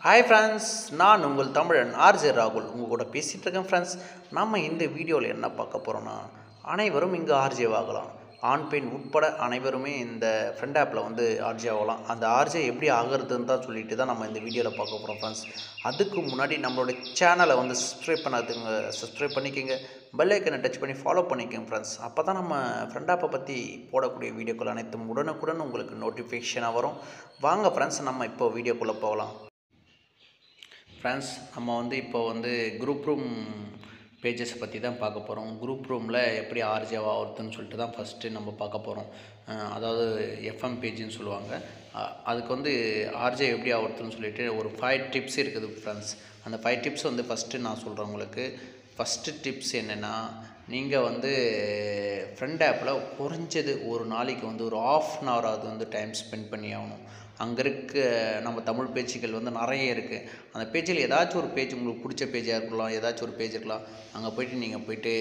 Hi friends, நான் உங்கள் தமிழன் ஆர்ஜே ராகுல் உங்கள் கூட பேசிகிட்டு இருக்கேன். ஃப்ரெண்ட்ஸ், நம்ம இந்த வீடியோவில் என்ன பார்க்க போகிறோன்னா, அனைவரும் இங்கே ஆர்ஜே ஆகலாம். ஆண் பெண் உட்பட அனைவருமே இந்த ஃப்ரெண்ட் ஆப்பில் வந்து ஆர்ஜே ஆகலாம். அந்த ஆர்ஜே எப்படி ஆகிறதுன்னு தான் சொல்லிட்டு தான் நம்ம இந்த வீடியோவில் பார்க்க போகிறோம். ஃப்ரெண்ட்ஸ், அதுக்கு முன்னாடி நம்மளோட சேனலை வந்து சப்ஸ்கிரைப் பண்ணாதுங்க, சப்ஸ்கிரைப் பண்ணிக்கோங்க. பெல் ஐக்கனை டச் பண்ணி ஃபாலோ பண்ணிக்கோங்க. ஃப்ரெண்ட்ஸ், அப்போ தான் நம்ம ஃப்ரெண்ட் ஆப்பை பற்றி போடக்கூடிய வீடியோக்கள் அனைத்தும் உடனுக்குடன் உங்களுக்கு நோட்டிஃபிகேஷனாக வரும். வாங்க ஃப்ரெண்ட்ஸ், நம்ம இப்போ வீடியோக்குள்ளே போகலாம். ஃப்ரெண்ட்ஸ், நம்ம வந்து இப்போ வந்து குரூப் ரூம் பேஜஸை பற்றி தான் பார்க்க போகிறோம். குரூப் ரூமில் எப்படி ஆர்ஜேவாக ஆகுதுன்னு சொல்லிட்டு தான் ஃபஸ்ட்டு நம்ம பார்க்க போகிறோம். அதாவது எஃப்எம் பேஜுன்னு சொல்லுவாங்க. அதுக்கு வந்து ஆர்ஜே எப்படி ஆகுதுன்னு சொல்லிட்டு ஒரு 5 டிப்ஸ் இருக்குது. ஃப்ரெண்ட்ஸ், அந்த 5 டிப்ஸ் வந்து ஃபஸ்ட்டு நான் சொல்கிறேன் உங்களுக்கு. ஃபஸ்ட்டு டிப்ஸ் என்னென்னா, நீங்கள் வந்து ஃப்ரெண்ட் ஆப்பில் குறைஞ்சது ஒரு நாளைக்கு வந்து ஒரு ½ அன் ஹவராவது வந்து டைம் ஸ்பெண்ட் பண்ணி ஆகணும். அங்கே இருக்க நம்ம தமிழ் பேஜுகள் வந்து நிறைய இருக்குது. அந்த பேஜில் ஏதாச்சும் ஒரு பேஜ் உங்களுக்கு பிடிச்ச பேஜாக இருக்கலாம், ஏதாச்சும் ஒரு பேஜ் இருக்கலாம். அங்கே போய்ட்டு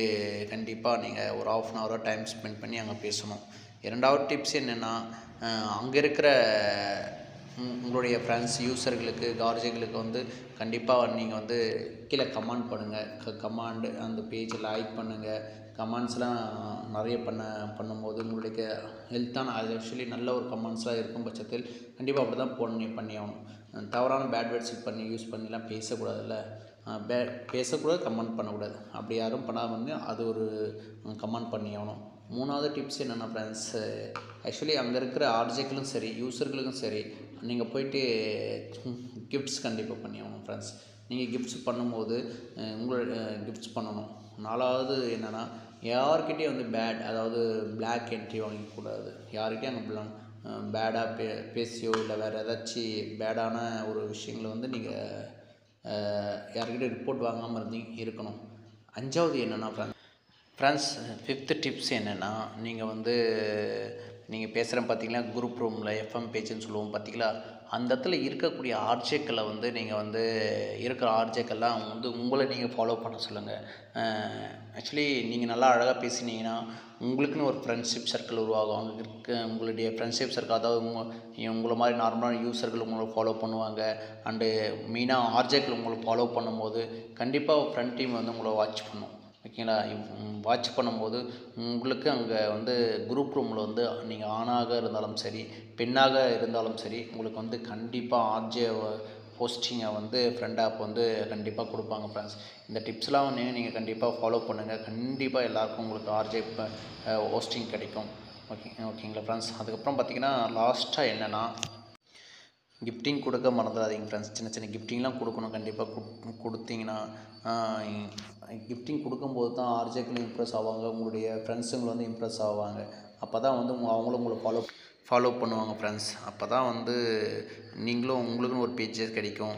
கண்டிப்பாக நீங்கள் ஒரு ½ அன் ஹவராக டைம் ஸ்பெண்ட் பண்ணி அங்கே பேசணும். இரண்டாவது டிப்ஸ் என்னென்னா, அங்கே இருக்கிற உங்களுடைய ஃப்ரெண்ட்ஸ் யூஸர்களுக்கு ஆர்ஜேகளுக்கு வந்து கண்டிப்பாக நீங்கள் வந்து கீழே கமெண்ட் பண்ணுங்கள். கமாண்டு அந்த பேஜில் லைக் பண்ணுங்கள். கமெண்ட்ஸ்லாம் நிறைய பண்ணும்போது உங்களுக்கு ஹெல்த்தான, அது ஆக்சுவலி நல்ல ஒரு கமெண்ட்ஸாக இருக்கும் பட்சத்தில் கண்டிப்பாக அப்படி தான் பண்ணி ஆகணும். தவறான பேட் வேர்ட்ஸ் யூஸ் பண்ணிலாம் பேசக்கூடாதுல்ல. பேசக்கூடாது, கமெண்ட் பண்ணக்கூடாது. அப்படி யாரும் பண்ணாமல் வந்து அது ஒரு கமெண்ட் பண்ணி ஆகணும். மூணாவது டிப்ஸ் என்னென்னா ஃப்ரெண்ட்ஸ், ஆக்சுவலி அங்கே இருக்கிற ஆர்ஜேக்களும் சரி யூஸர்களுக்கும் சரி நீங்கள் போய்ட்டு கிஃப்ட்ஸ் கண்டிப்பாக பண்ணி ஆகணும். ஃப்ரெண்ட்ஸ், நீங்கள் கிஃப்ட்ஸ் பண்ணும்போது கிஃப்ட்ஸ் பண்ணணும். நாலாவது என்னென்னா, யார்கிட்டையும் வந்து அதாவது பிளாக் என்ட்ரி வாங்கிக்கூடாது. யார்கிட்டையும் அங்கே பேடாக பேசியோ இல்லை வேறு ஏதாச்சும் பேடான ஒரு விஷயங்களை வந்து நீங்கள் யார்கிட்ட ரிப்போர்ட் வாங்காமல் இருக்கணும். அஞ்சாவது என்னென்னா ஃப்ரெண்ட்ஸ், 5th டிப்ஸ் என்னென்னா, நீங்கள் பேசுகிறேன் பார்த்தீங்களா, குரூப் ரூமில் எஃப்எம் பேஜுன்னு சொல்லுவோம் பார்த்தீங்களா, அந்த இடத்துல இருக்கக்கூடிய ஆர்ஜேக்களை வந்து நீங்கள் வந்து இருக்கிற ஆர்ஜேக்கெல்லாம் அவங்க வந்து உங்களை நீங்கள் ஃபாலோ பண்ண சொல்லுங்கள். ஆக்சுவலி நீங்கள் நல்லா அழகாக பேசினீங்கன்னா உங்களுக்குன்னு ஒரு ஃப்ரெண்ட்ஷிப் சர்க்கிள் உருவாகும். அங்கே இருக்க உங்களுடைய ஃப்ரெண்ட்ஷிப் சர்க்கிள், அதாவது உங்களை மாதிரி நார்மலான யூஸர்கள் உங்களை ஃபாலோ பண்ணுவாங்க. அண்டு மெயினாக ஆர்ஜேக்கள் உங்களை ஃபாலோ பண்ணும்போது கண்டிப்பாக ஃப்ரெண்ட் டீம் வந்து உங்களை வாட்ச் பண்ணும். ஓகேங்களா? வாட்ச் பண்ணும்போது உங்களுக்கு அங்கே வந்து குரூப் ரூமில் வந்து நீங்கள் ஆணாக இருந்தாலும் சரி பெண்ணாக இருந்தாலும் சரி உங்களுக்கு வந்து கண்டிப்பாக ஆர்ஜே போஸ்டிங்கை வந்து ஃப்ரெண்ட் ஆப் வந்து கண்டிப்பாக கொடுப்பாங்க. ஃப்ரெண்ட்ஸ், இந்த டிப்ஸ்லாம் வந்து நீங்கள் கண்டிப்பாக ஃபாலோ பண்ணுங்கள். கண்டிப்பாக எல்லாருக்கும் உங்களுக்கு ஆர்ஜே போஸ்டிங் கிடைக்கும். ஓகேங்களா ஃப்ரெண்ட்ஸ்? அதுக்கப்புறம் பார்த்திங்கன்னா லாஸ்ட்டாக என்னென்னா, கிஃப்டிங் கொடுக்க மறந்துடாதீங்க. ஃப்ரெண்ட்ஸ், சின்ன சின்ன கிஃப்டிங்லாம் கொடுக்கணும். கண்டிப்பாக கொடுத்தீங்கன்னா கிஃப்டிங் கொடுக்கும்போது தான் ஆர்ஜேக்களும் இம்ப்ரெஸ் ஆவாங்க, உங்களுடைய ஃப்ரெண்ட்ஸுங்களை வந்து இம்ப்ரெஸ் ஆவாங்க. அப்போ தான் வந்து அவங்களும் உங்களை ஃபாலோ பண்ணுவாங்க. ஃப்ரெண்ட்ஸ், அப்போ தான் வந்து உங்களுக்குன்னு ஒரு பேஜஸ் கிடைக்கும்.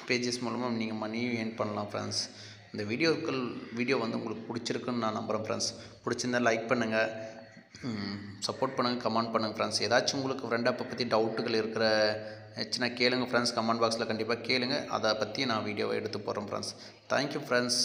பேஜஸ் மூலமாக நீங்கள் மணியும் ஏர்ன் பண்ணலாம். ஃப்ரெண்ட்ஸ், இந்த வீடியோ வந்து உங்களுக்கு பிடிச்சிருக்குன்னு நான் நம்புகிறேன். ஃப்ரெண்ட்ஸ், பிடிச்சிருந்தால் லைக் பண்ணுங்கள், சப்போர்ட் பண்ணுங்கள், கமெண்ட் பண்ணுங்கள். ஃப்ரெண்ட்ஸ், ஏதாச்சும் உங்களுக்கு ஃப்ரெண்ட் ஆப்பை பற்றி டவுட்டுகள் இருக்கிற சின்ன கேளுங்க. ஃப்ரெண்ட்ஸ், கமெண்ட் பாக்ஸில் கண்டிப்பாக கேளுங்க. அதை பற்றி நான் வீடியோவை எடுத்து போடுறேன். Friends, thank you friends.